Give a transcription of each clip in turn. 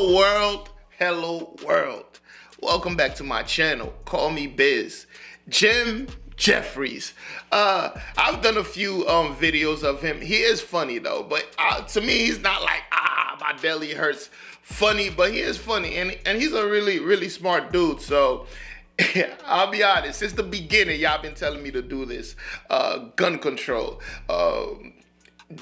Hello world, hello world. Welcome back to my channel. Call me Biz. Jefferies. I've done a few videos of him. He is funny though, but to me he's not like my belly hurts funny, but he is funny and he's a really smart dude. So I'll be honest, since the beginning y'all been telling me to do this gun control.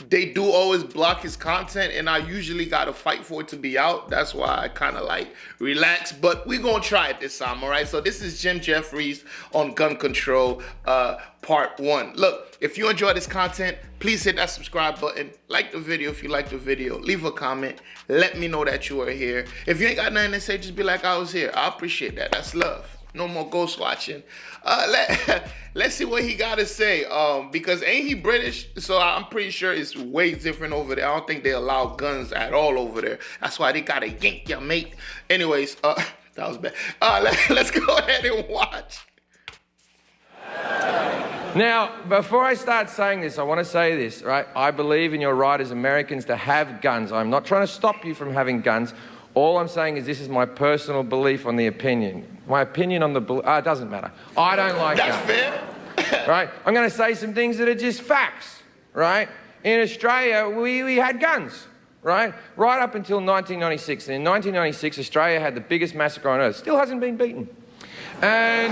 They do always block his content, and I usually gotta fight for it to be out. That's why I kind of like relax, but we're gonna try it this time, all right? So this is Jefferies on gun control, part 1. Look, if you enjoy this content, please hit that subscribe button, like the video if you like the video, leave a comment, let me know that you are here. If you ain't got nothing to say, just be like, I was here. I appreciate that. That's love. No more ghost watching. Let's see what he got to say. Because ain't he British? So I'm pretty sure it's way different over there. I don't think they allow guns at all over there. That's why they gotta yank ya, mate. Anyways, that was bad. Let's go ahead and watch. Now, before I start saying this, I want to say this, right? I believe in your right as Americans to have guns. I'm not trying to stop you from having guns. All I'm saying is this is my personal belief on the opinion. My opinion on the it doesn't matter. I don't like guns. That's fair. Right? I'm going to say some things that are just facts, right? In Australia, we had guns, right? Right up until 1996. And in 1996, Australia had the biggest massacre on earth. Still hasn't been beaten. And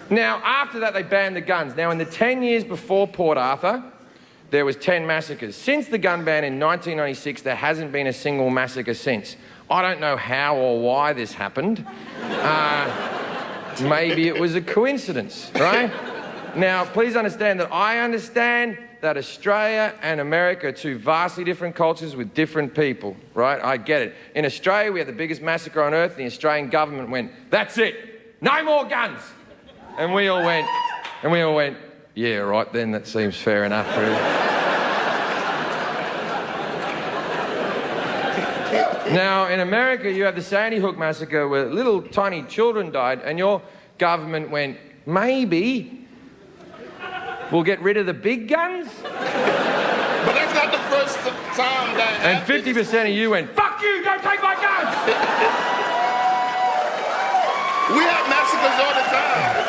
now, after that, they banned the guns. Now, in the 10 years before Port Arthur, there was 10 massacres. Since the gun ban in 1996, there hasn't been a single massacre since. I don't know how or why this happened. Maybe it was a coincidence, right? Now, please understand that I understand that Australia and America are two vastly different cultures with different people, right? I get it. In Australia, we had the biggest massacre on earth. The Australian government went, that's it, no more guns. And we all went, yeah, right then, that seems fair enough, really. Now, in America, you have the Sandy Hook massacre where little tiny children died, and your government went, maybe we'll get rid of the big guns? But that's not the first time that And 50% of you went, fuck you, don't take my guns! We have massacres all the time.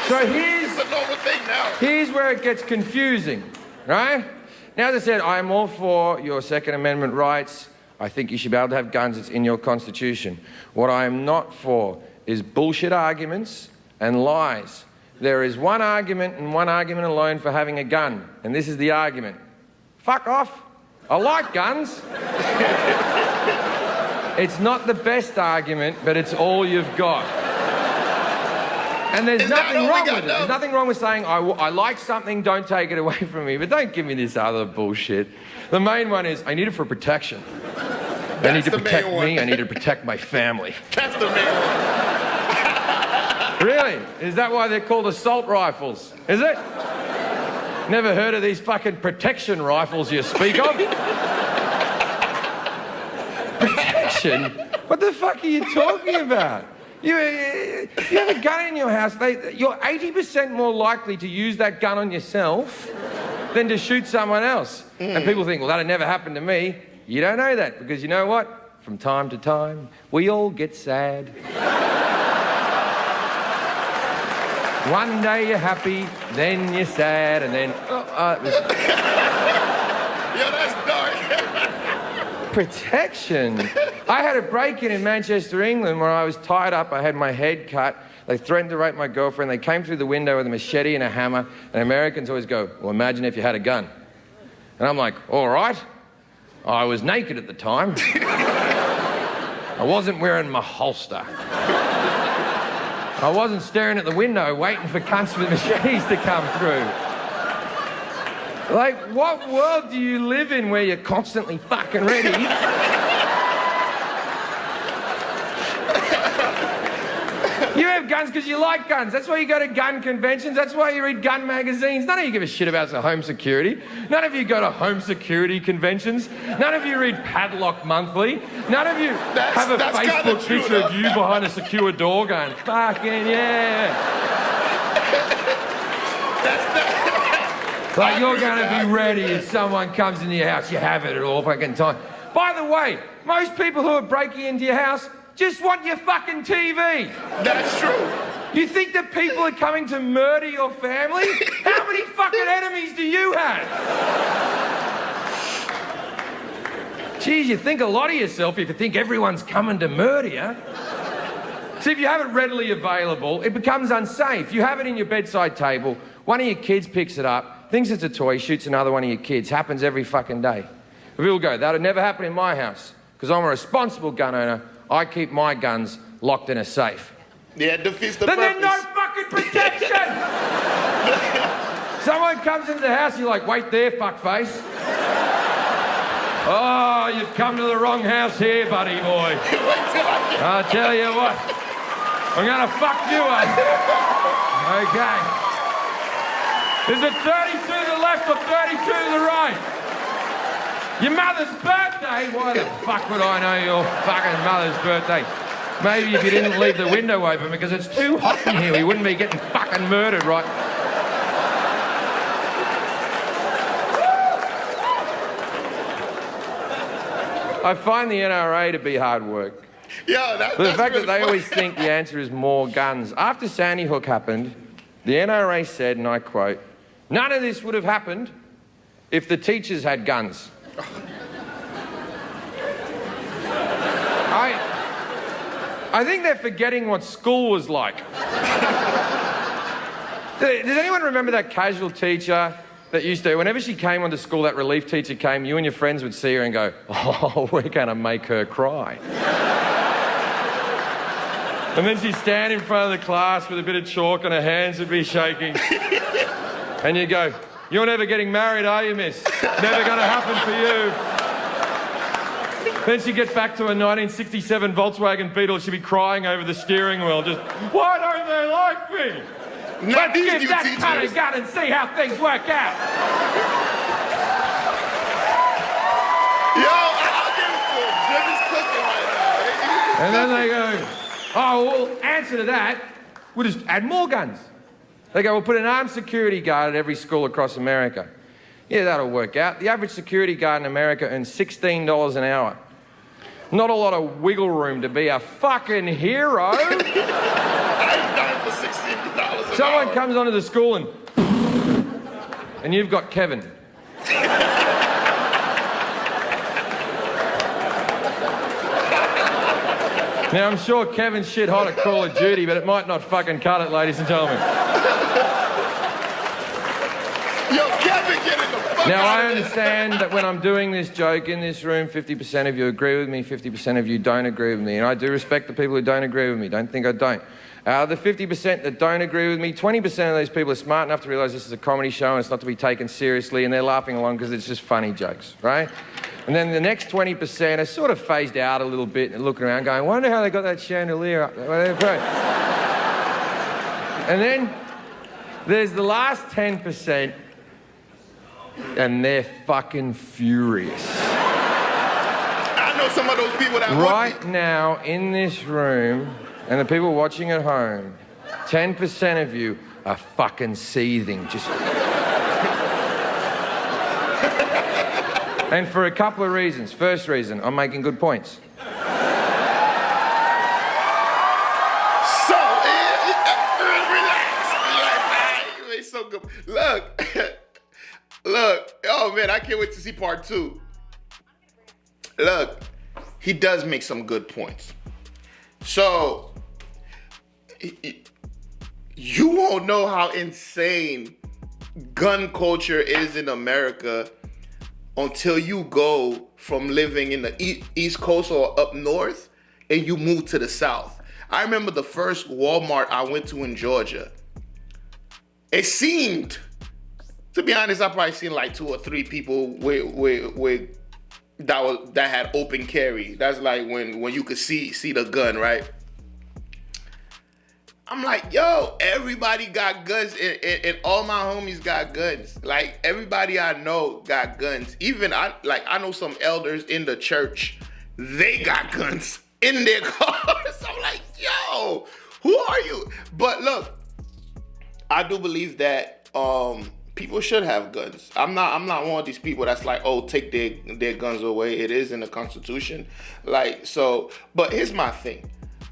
So It's a normal thing now. here's where it gets confusing, right? Now, as I said, I am all for your Second Amendment rights. I think you should be able to have guns. It's in your Constitution. What I am not for is bullshit arguments and lies. There is one argument and one argument alone for having a gun, and this is the argument. Fuck off. I like guns. It's not the best argument, but it's all you've got. And there's nothing wrong with it. There's nothing wrong with saying, I like something, don't take it away from me. But don't give me this other bullshit. The main one is, I need it for protection. I need to protect me, I need to protect my family. That's the main one. Really? Is that why they're called assault rifles? Is it? Never heard of these fucking protection rifles you speak of? Protection? What the fuck are you talking about? You have a gun in your house, you're 80% more likely to use that gun on yourself than to shoot someone else. And people think, well, that'd never happen to me. You don't know that, because you know what? From time to time, we all get sad. One day you're happy, then you're sad, and then... Yo, that's dark. Protection? I had a break-in in Manchester, England, where I was tied up. I had my head cut. They threatened to rape my girlfriend. They came through the window with a machete and a hammer. And Americans always go, well, imagine if you had a gun. And I'm like, all right. I was naked at the time. I wasn't wearing my holster. I wasn't staring at the window waiting for cunts with machetes to come through. Like, what world do you live in where you're constantly fucking ready? You have guns because you like guns. That's why you go to gun conventions. That's why you read gun magazines. None of you give a shit about home security. None of you go to home security conventions. None of you read Padlock Monthly. None of you have a Facebook picture of you behind a secure door going, fucking yeah. Like you're going to be ready if someone comes into your house. You have it at all fucking time. By the way, most people who are breaking into your house just want your fucking TV. That's true. You think that people are coming to murder your family? How many fucking enemies do you have? Geez, you think a lot of yourself if you think everyone's coming to murder you. See, if you have it readily available, it becomes unsafe. You have it in your bedside table, one of your kids picks it up, thinks it's a toy, shoots another one of your kids. Happens every fucking day. People go, that would never happen in my house, because I'm a responsible gun owner. I keep my guns locked in a safe. Yeah, defeats the then purpose. Then there's no fucking protection! Someone comes into the house, you're like, wait there, fuckface. Oh, you've come to the wrong house here, buddy boy. I'll tell you what, I'm gonna fuck you up. Okay. Is it 32 to the left or 32 to the right? Your mother's birthday? Why the fuck would I know your fucking mother's birthday? Maybe if you didn't leave the window open because it's too hot in here, we wouldn't be getting fucking murdered, right? I find the NRA to be hard work. Yeah, that's the fact really that they always think the answer is more guns. After Sandy Hook happened, the NRA said, and I quote, "None of this would have happened if the teachers had guns." I think they're forgetting what school was like. Does anyone remember that casual teacher that used to, whenever she came onto school, that relief teacher came, you and your friends would see her and go, "Oh, we're gonna make her cry." And then she'd stand in front of the class with a bit of chalk and her hands would be shaking. And you'd go, "You're never getting married, are you, miss? Never gonna happen for you." Then she'd get back to a 1967 Volkswagen Beetle, she'd be crying over the steering wheel, just, "Why don't they like me? Let's give that kind of gun and see how things work out." Yo, I'll give it to him. Jim is cooking right now. And then they go, "Oh, well, answer to that, we'll just add more guns." They go, "We'll put an armed security guard at every school across America." Yeah, that'll work out. The average security guard in America earns $16 an hour. Not a lot of wiggle room to be a fucking hero. I ain't done for $16 an Someone hour. comes onto the school and you've got Kevin. Now, I'm sure Kevin's shit hot at Call of Duty, but it might not fucking cut it, ladies and gentlemen. Yo, Kevin, get in the fuck Now, out I of understand that when I'm doing this joke in this room, 50% of you agree with me, 50% of you don't agree with me. And I do respect the people who don't agree with me. Don't think I don't. The 50% that don't agree with me, 20% of those people are smart enough to realise this is a comedy show and it's not to be taken seriously, and they're laughing along because it's just funny jokes, right? And then the next 20% are sort of phased out a little bit and looking around going, "Wonder how they got that chandelier up there." And then there's the last 10%, and they're fucking furious. I know some of those people that Right now, in this room, and the people watching at home, 10% of you are fucking seething. Just... And for a couple of reasons. First reason, I'm making good points. So, relax. You made so good. Look. Look. Oh, man, I can't wait to see part 2. Look, he does make some good points. So, you won't know how insane gun culture is in America until you go from living in the East Coast or up north and you move to the South. I remember the first Walmart I went to in Georgia. It seemed, to be honest, I probably seen like 2 or 3 people that had open carry. That's like when you could see the gun, right? I'm like, yo, everybody got guns, and all my homies got guns. Like, everybody I know got guns. Even I know some elders in the church, they got guns in their cars. I'm like, yo, who are you? But look, I do believe that people should have guns. I'm not one of these people that's like, oh, take their guns away. It is in the Constitution. Like, so, but here's my thing.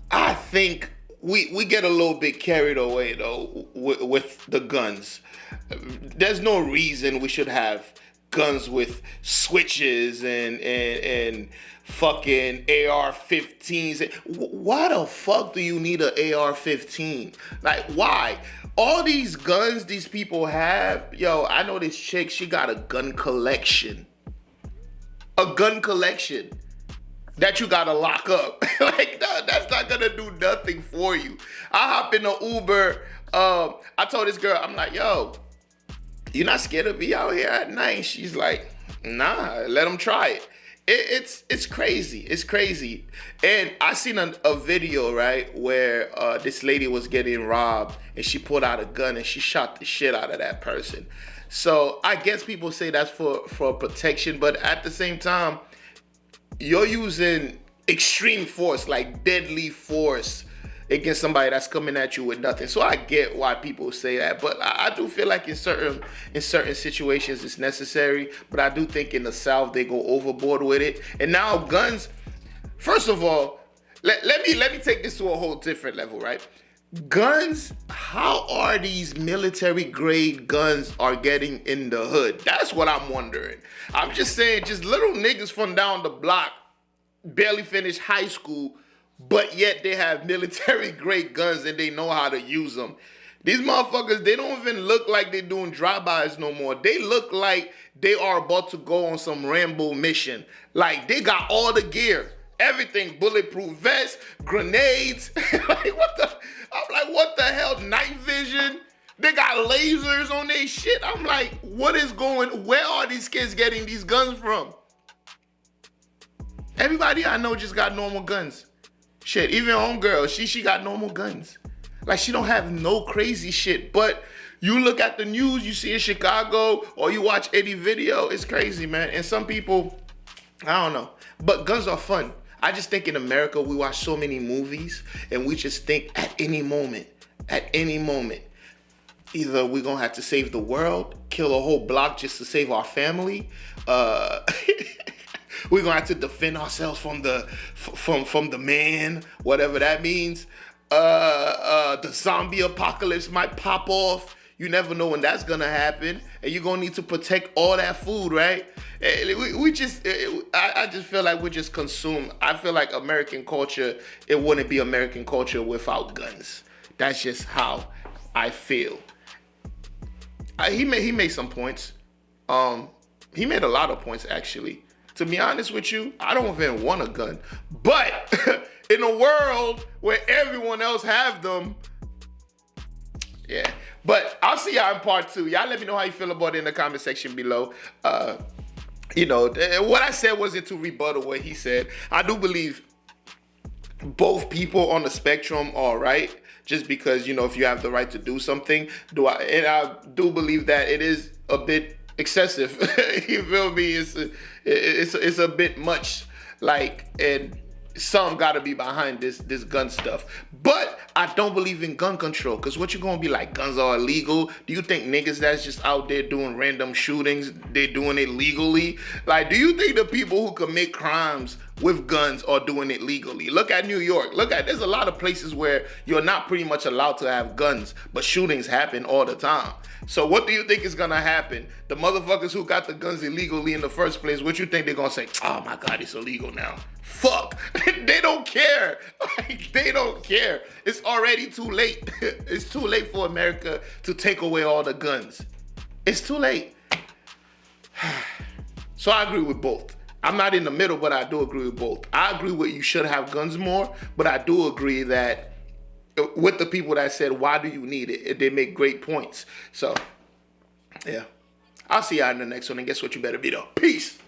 I think we get a little bit carried away though with the guns. There's no reason we should have guns with switches and fucking AR-15s. Why the fuck do you need an AR-15? Like, why? All these guns these people have, yo, I know this chick, she got a gun collection. A gun collection that you gotta lock up. Like, no, that's not gonna do nothing for you. I hop in the Uber. I told this girl, I'm like, yo, you're not scared to be out here at night? She's like, nah, let them try it. It's crazy. It's crazy. And I seen a video, right, where this lady was getting robbed and she pulled out a gun and she shot the shit out of that person. So I guess people say that's for protection, but at the same time, you're using extreme force, like deadly force, against somebody that's coming at you with nothing. So I get why people say that, but I do feel like in certain situations it's necessary. But I do think in the South they go overboard with it. And now guns, first of all, let me take this to a whole different level, right? Guns, how are these military grade guns are getting in the hood? That's what I'm wondering. I'm just saying, just little niggas from down the block, barely finished high school, but yet they have military grade guns and they know how to use them. These motherfuckers, they don't even look like they're doing drive-bys no more. They look like they are about to go on some Rambo mission. Like, they got all the gear, everything, bulletproof vests, grenades. Like, what the hell? Night vision? They got lasers on their shit. I'm like, where are these kids getting these guns from? Everybody I know just got normal guns. Shit, even homegirl, she got normal guns. Like, she don't have no crazy shit. But you look at the news, you see in Chicago, or you watch any video, it's crazy, man. And some people, I don't know. But guns are fun. I just think in America, we watch so many movies, and we just think at any moment, either we're gonna have to save the world, kill a whole block just to save our family. We're gonna have to defend ourselves from the man, whatever that means. The zombie apocalypse might pop off. You never know when that's gonna happen, and you're gonna need to protect all that food, right? I just feel like we just consume. I feel like American culture, it wouldn't be American culture without guns. That's just how I feel. He made some points. He made a lot of points, actually. To be honest with you, I don't even want a gun. But in a world where everyone else have them, yeah. But I'll see y'all in part 2. Y'all let me know how you feel about it in the comment section below. What I said wasn't to rebuttal what he said. I do believe both people on the spectrum are right. Just because, if you have the right to do something, I do believe that it is a bit excessive. You feel me? It's a bit much. Like, and some gotta be behind this gun stuff. But I don't believe in gun control, because what you gonna be like, guns are illegal? Do you think niggas that's just out there doing random shootings, they're doing it legally? Like, do you think the people who commit crimes with guns are doing it legally? Look at New York. There's a lot of places where you're not pretty much allowed to have guns, but shootings happen all the time. So what do you think is gonna happen? The motherfuckers who got the guns illegally in the first place, what you think they're gonna say? Oh my God, it's illegal now. Fuck. They don't care. Like, they don't care. It's already too late. It's too late for America to take away all the guns. It's too late. So I agree with both. I'm not in the middle, but I do agree with both. I agree with you should have guns more, but I do agree that with the people that said, why do you need it? They make great points. So, yeah. I'll see y'all in the next one, and guess what? You better be though. Peace.